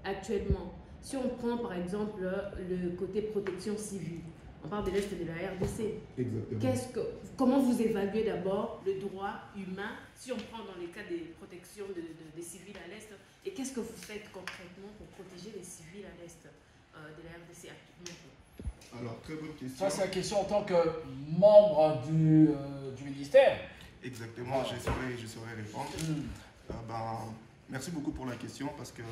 actuellement. Si on prend par exemple le côté protection civile, on parle de l'Est de la RDC. Exactement. Comment vous évaluez d'abord le droit humain, si on prend dans les cas des protections des civils à l'Est, et qu'est-ce que vous faites concrètement pour protéger les civils à l'Est de la RDC actuellement? Alors, très bonne question. Ça, c'est la question en tant que membre du ministère. Exactement, je saurais répondre. Merci beaucoup pour la question, parce que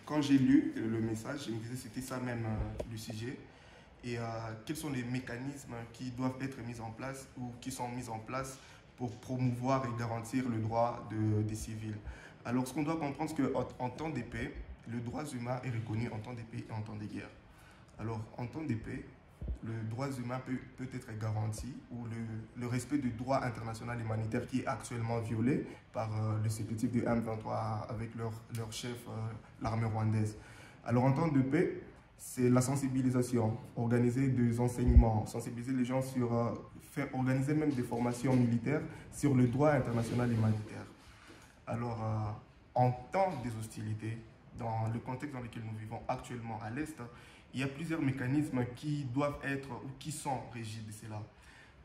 quand j'ai lu le message, je me disais que c'était ça même le sujet. Et quels sont les mécanismes qui doivent être mis en place ou qui sont mis en place pour promouvoir et garantir le droit des civils. Alors, ce qu'on doit comprendre, c'est qu'en temps de paix, le droit humain est reconnu en temps de paix et en temps de guerre. Alors, en temps de paix, le droit humain peut être garanti, ou le respect du droit international humanitaire qui est actuellement violé par l'exécutif du M23 avec leur chef, l'armée rwandaise. Alors, en temps de paix, c'est la sensibilisation, organiser des enseignements, sensibiliser les gens sur, organiser même des formations militaires sur le droit international humanitaire. Alors, en temps des hostilités, dans le contexte dans lequel nous vivons actuellement à l'Est, il y a plusieurs mécanismes qui doivent être ou qui sont régis de cela.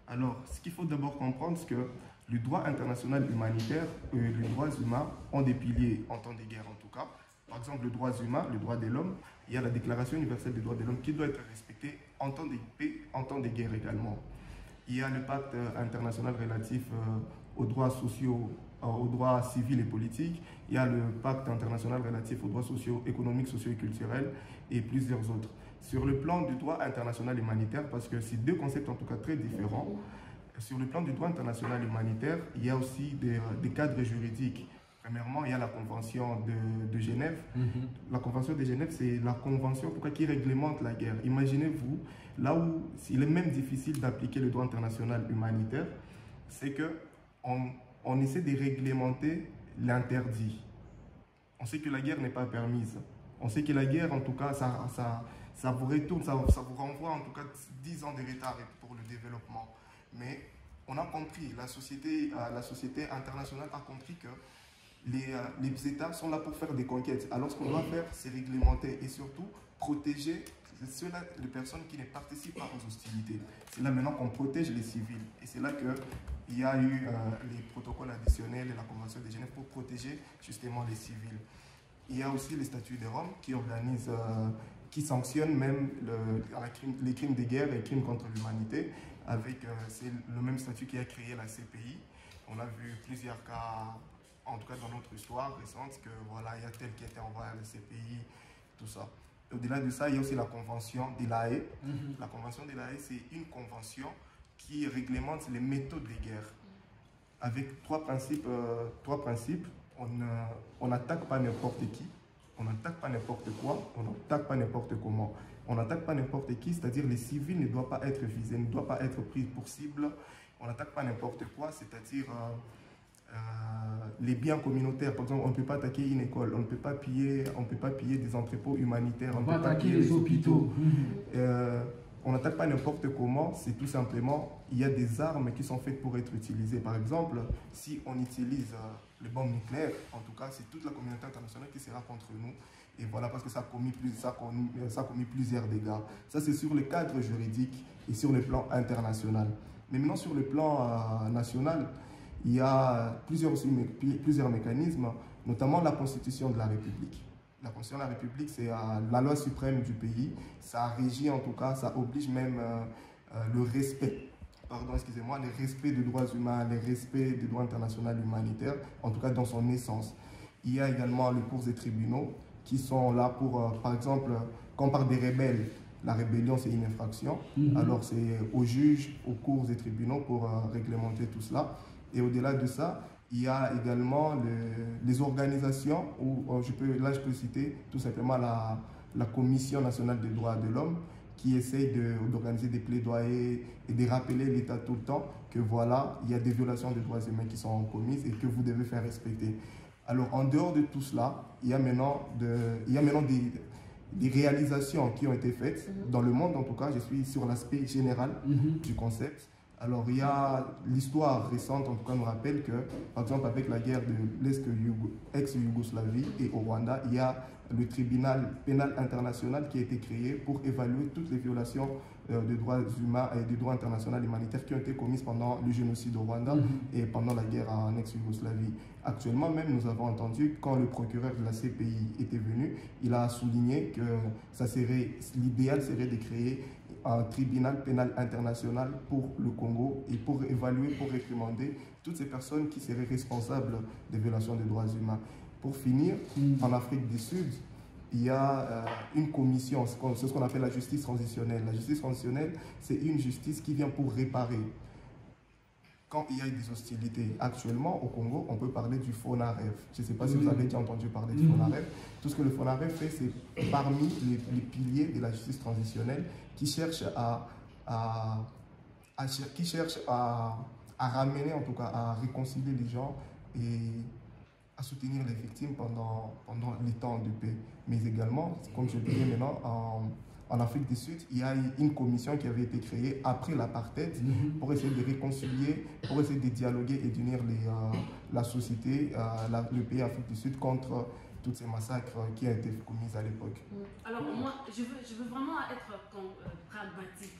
Alors, ce qu'il faut d'abord comprendre, c'est que le droit international humanitaire et les droits humains ont des piliers en temps de guerre en tout cas. Par exemple, le droit humain, le droit de l'homme, il y a la Déclaration universelle des droits de l'homme qui doit être respectée en temps de paix, en temps de guerre également. Il y a le pacte international relatif aux droits sociaux, aux droits civils et politiques. Il y a le pacte international relatif aux droits sociaux, économiques, sociaux et culturels et plusieurs autres. Sur le plan du droit international humanitaire, parce que c'est deux concepts en tout cas très différents, sur le plan du droit international humanitaire, il y a aussi des cadres juridiques. Premièrement, il y a la Convention de Genève. La Convention de Genève, c'est la convention en tout cas, qui réglemente la guerre. Imaginez-vous, là où il est même difficile d'appliquer le droit international humanitaire, c'est qu'on essaie de réglementer l'interdit. On sait que la guerre n'est pas permise. On sait que la guerre, en tout cas, ça vous retourne, ça vous renvoie en tout cas 10 ans de retard pour le développement. Mais on a compris, la société internationale a compris que les États sont là pour faire des conquêtes. Alors ce qu'on doit faire, c'est réglementer et surtout protéger les personnes qui ne participent pas aux hostilités. C'est là maintenant qu'on protège les civils. Et c'est là qu'il y a eu les protocoles additionnels et la Convention de Genève pour protéger justement les civils. Il y a aussi les statuts de Rome qui organisent, qui sanctionnent même les crimes de guerre et les crimes contre l'humanité. C'est le même statut qui a créé la CPI. On a vu plusieurs cas, en tout cas dans notre histoire récente, que voilà, il y a tel qui a été envoyé à la CPI, tout ça. Au-delà de ça, il y a aussi la Convention de La Haye. La Convention de La Haye, c'est une convention qui réglemente les méthodes de guerre. Avec trois principes. On n'attaque pas n'importe qui, on n'attaque pas n'importe quoi, on n'attaque pas n'importe comment. On n'attaque pas n'importe qui, c'est-à-dire les civils ne doivent pas être visés, ne doivent pas être pris pour cible. On n'attaque pas n'importe quoi, c'est-à-dire les biens communautaires. Par exemple, on ne peut pas attaquer une école, on ne peut pas piller des entrepôts humanitaires. On ne peut pas attaquer les hôpitaux. On n'attaque pas n'importe comment, c'est tout simplement, il y a des armes qui sont faites pour être utilisées. Par exemple, si on utilise les bombes nucléaires, en tout cas, c'est toute la communauté internationale qui sera contre nous. Et voilà, parce que ça a commis plusieurs dégâts. Ça, c'est sur le cadre juridique et sur le plan international. Mais maintenant, sur le plan national, il y a plusieurs mécanismes, notamment la Constitution de la République. La Constitution de la République, c'est la loi suprême du pays. Ça régit en tout cas, ça oblige même le respect. Le respect des droits humains, le respect du droit international humanitaire, en tout cas dans son essence. Il y a également les cours et tribunaux qui sont là pour, par exemple, quand on parle des rebelles, la rébellion c'est une infraction. Alors c'est aux juges, aux cours et tribunaux pour réglementer tout cela. Et au-delà de ça, il y a également les organisations, où je peux citer tout simplement la Commission nationale des droits de l'homme, qui essaye d'organiser des plaidoyers et de rappeler l'État tout le temps que voilà, il y a des violations des droits humains qui sont commises et que vous devez faire respecter. Alors en dehors de tout cela, il y a maintenant des réalisations qui ont été faites dans le monde. En tout cas, je suis sur l'aspect général du concept. Alors il y a l'histoire récente, en tout cas, nous rappelle que, par exemple, avec la guerre de l'ex-Yougoslavie et au Rwanda, il y a le tribunal pénal international qui a été créé pour évaluer toutes les violations des droits humains et des droits internationaux humanitaires qui ont été commises pendant le génocide au Rwanda et pendant la guerre en ex-Yougoslavie. Actuellement même, nous avons entendu, quand le procureur de la CPI était venu, il a souligné que l'idéal serait de créer un tribunal pénal international pour le Congo et pour évaluer, pour réprimander toutes ces personnes qui seraient responsables des violations des droits humains. Pour finir, en Afrique du Sud, il y a une commission, c'est ce qu'on appelle la justice transitionnelle. La justice transitionnelle, c'est une justice qui vient pour réparer. Quand il y a des hostilités actuellement au Congo, on peut parler du FONAREV. Je ne sais pas si vous avez déjà entendu parler du FONAREV. Tout ce que le FONAREV fait, c'est parmi les piliers de la justice transitionnelle qui cherche à ramener, en tout cas, à réconcilier les gens et à soutenir les victimes pendant les temps de paix. Mais également, comme je le disais maintenant, en Afrique du Sud, il y a une commission qui avait été créée après l'apartheid pour essayer de réconcilier, pour essayer de dialoguer et d'unir la société, le pays Afrique du Sud contre tous ces massacres qui ont été commis à l'époque. Alors moi, je veux vraiment être pragmatique.